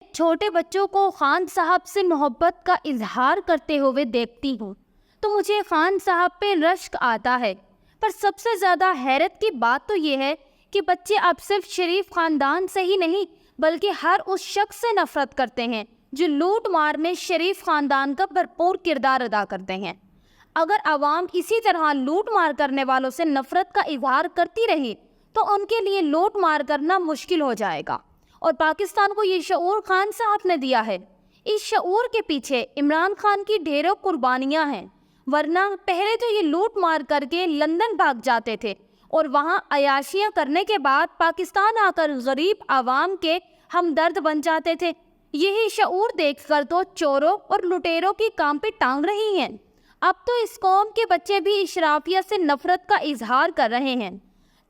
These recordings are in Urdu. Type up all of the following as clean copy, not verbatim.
چھوٹے بچوں کو خان صاحب سے محبت کا اظہار کرتے ہوئے دیکھتی ہوں تو مجھے خان صاحب پہ رشک آتا ہے، پر سب سے زیادہ حیرت کی بات تو یہ ہے کہ بچے اب صرف شریف خاندان سے ہی نہیں بلکہ ہر اس شخص سے نفرت کرتے ہیں جو لوٹ مار میں شریف خاندان کا بھرپور کردار ادا کرتے ہیں۔ اگر عوام اسی طرح لوٹ مار کرنے والوں سے نفرت کا اظہار کرتی رہی تو ان کے لیے لوٹ مار کرنا مشکل ہو جائے گا، اور پاکستان کو یہ شعور خان صاحب نے دیا ہے۔ اس شعور کے پیچھے عمران خان کی ڈھیروں قربانیاں ہیں، ورنہ پہلے تو یہ لوٹ مار کر کے لندن بھاگ جاتے تھے اور وہاں عیاشیاں کرنے کے بعد پاکستان آ کر غریب عوام کے ہمدرد بن جاتے تھے۔ یہی شعور دیکھ کر تو چوروں اور لٹیروں کی کام پہ ٹانگ رہی ہیں۔ اب تو اس قوم کے بچے بھی اشرافیہ سے نفرت کا اظہار کر رہے ہیں۔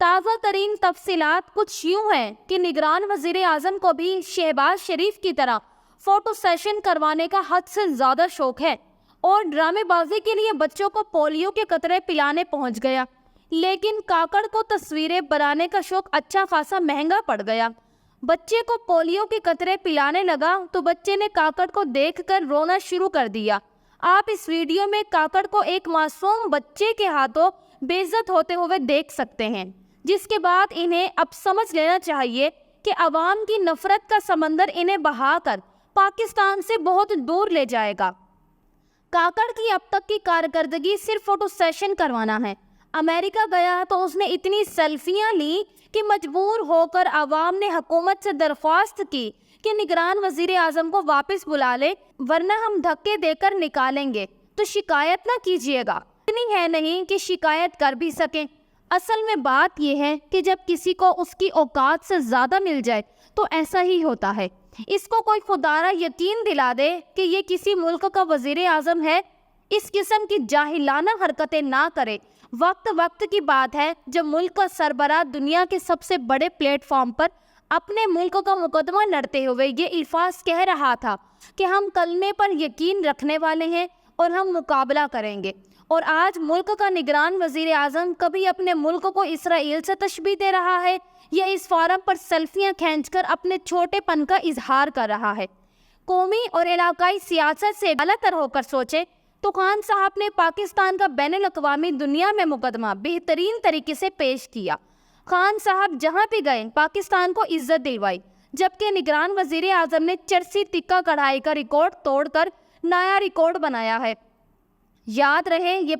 تازہ ترین تفصیلات کچھ یوں ہیں کہ نگران وزیر اعظم کو بھی شہباز شریف کی طرح فوٹو سیشن کروانے کا حد سے زیادہ شوق ہے اور ڈرامے بازی کے لیے بچوں کو پولیو کے قطرے پلانے پہنچ گیا، لیکن کاکڑ کو تصویریں بنانے کا شوق اچھا خاصا مہنگا پڑ گیا۔ بچے کو پولیو کے قطرے پلانے لگا تو بچے نے کاکڑ کو دیکھ کر رونا شروع کر دیا۔ آپ اس ویڈیو میں کاکڑ کو ایک معصوم بچے کے ہاتھوں بے عزت ہوتے ہوئے دیکھ سکتے ہیں، جس کے بعد انہیں اب سمجھ لینا چاہیے کہ عوام کی نفرت کا سمندر انہیں بہا کر پاکستان سے بہت دور لے جائے گا۔ کاکڑ کی اب تک کی کارکردگی صرف فوٹو سیشن کروانا ہے۔ امریکہ گیا تو اس نے اتنی سیلفیاں لی کہ مجبور ہو کر عوام نے حکومت سے درخواست کی کہ نگران وزیر اعظم کو واپس بلا لے، ورنہ ہم دھکے دے کر نکالیں گے، تو شکایت نہ کیجیے گا۔ اتنی ہے نہیں کہ شکایت کر بھی سکیں۔ اصل میں بات یہ ہے کہ جب کسی کو اس کی اوقات سے زیادہ مل جائے تو ایسا ہی ہوتا ہے۔ اس کو کوئی خدارہ یقین دلا دے کہ یہ کسی ملک کا وزیر اعظم ہے، اس قسم کی جاہلانہ حرکتیں نہ کرے۔ وقت کی بات ہے جب ملک کا سربراہ دنیا کے سب سے بڑے پلیٹ فارم پر اپنے ملک کا مقدمہ لڑتے ہوئے یہ الفاظ کہہ رہا تھا کہ ہم کلمے پر یقین رکھنے والے ہیں اور ہم مقابلہ کریں گے، اور آج ملک کا نگران وزیر اعظم کبھی اپنے ملک کو اسرائیل سے تشبیہ دے رہا ہے یا اس فارم پر سیلفیاں کھینچ کر اپنے چھوٹے پن کا اظہار کر رہا ہے۔ قومی اور علاقائی سیاست سے اعلیٰ تر ہو کر سوچے تو خان صاحب نے پاکستان کا بین الاقوامی دنیا میں مقدمہ بہترین طریقے سے پیش کیا۔ خان صاحب جہاں بھی گئے پاکستان کو عزت دلوائی، جبکہ نگران وزیر اعظم نے چرسی تکہ کڑھائی کا ریکارڈ توڑ کر نیا ریکارڈ بنایا ہے۔ یاد رہے یہ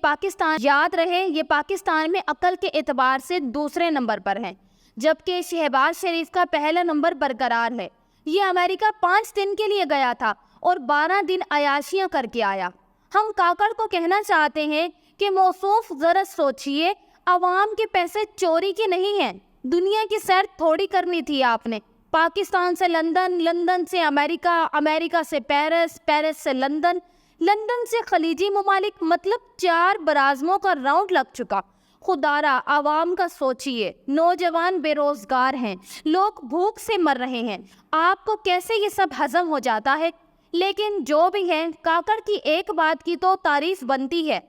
پاکستان میں عقل کے اعتبار سے دوسرے نمبر پر ہیں، جبکہ شہباز شریف کا پہلا نمبر برقرار ہے۔ یہ امریکہ 5 دن کے لیے گیا تھا اور 12 دن عیاشیاں کر کے آیا۔ ہم کاکڑ کو کہنا چاہتے ہیں کہ موصوف ذرا سوچئے، عوام کے پیسے چوری کے نہیں ہیں۔ دنیا کی سیر تھوڑی کرنی تھی آپ نے۔ پاکستان سے لندن، لندن سے امریکہ، امریکہ سے پیرس، پیرس سے لندن، لندن سے خلیجی ممالک، مطلب 4 براعظموں کا راؤنڈ لگ چکا۔ خدارا عوام کا سوچئے، نوجوان بے روزگار ہیں، لوگ بھوک سے مر رہے ہیں، آپ کو کیسے یہ سب ہضم ہو جاتا ہے؟ لیکن جو بھی ہے، کاکڑ کی ایک بات کی تو تعریف بنتی ہے۔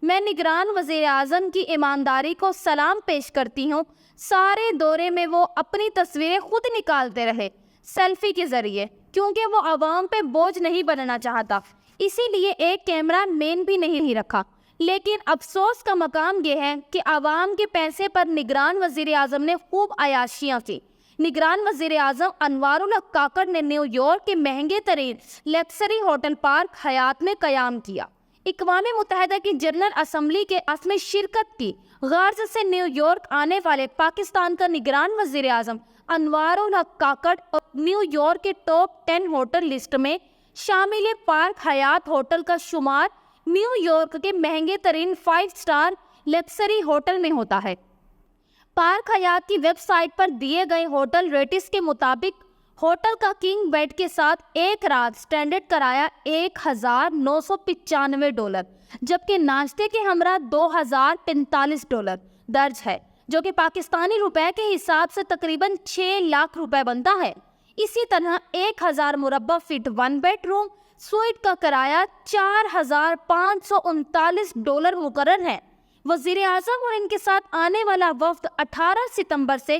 میں نگران وزیر اعظم کی ایمانداری کو سلام پیش کرتی ہوں۔ سارے دورے میں وہ اپنی تصویریں خود نکالتے رہے سیلفی کے ذریعے، کیونکہ وہ عوام پہ بوجھ نہیں بننا چاہتا، اسی لیے ایک کیمرہ مین بھی نہیں رکھا۔ لیکن افسوس کا مقام یہ ہے کہ عوام کے پیسے پر نگران وزیر اعظم نے خوب عیاشیاں کی۔ نگران وزیر اعظم انوار الحق کاکڑ نے نیو یارک کے مہنگے ترین لگژری ہوٹل پارک حیات میں قیام کیا۔ اقوام متحدہ کی جنرل اسمبلی کے اجلاس میں شرکت کی غرض سے نیو یارک آنے والے پاکستان کا نگران وزیر اعظم انوار الحق کاکڑ اور نیو یارک کے ٹاپ 10 ہوٹل لسٹ میں شامل پارک حیات ہوٹل کا شمار نیو یارک کے مہنگے ترین 5 اسٹار لگژری ہوٹل میں ہوتا ہے۔ پارک حیات کی ویب سائٹ پر دیے گئے ہوٹل ریٹس کے مطابق ہوٹل کا کنگ بیڈ کے ساتھ ایک رات سٹینڈرڈ کرایہ $1995، جبکہ ناشتے کے ہمراہ $2045 درج ہے، جو کہ پاکستانی روپے کے حساب سے تقریباً 6 لاکھ روپے بنتا ہے۔ اسی طرح 1000 مربع فٹ 1 بیڈ روم سوئٹ کا کرایہ $4539 مقرر ہے۔ وزیر اعظم اور ان کے ساتھ آنے والا وفد 18 ستمبر سے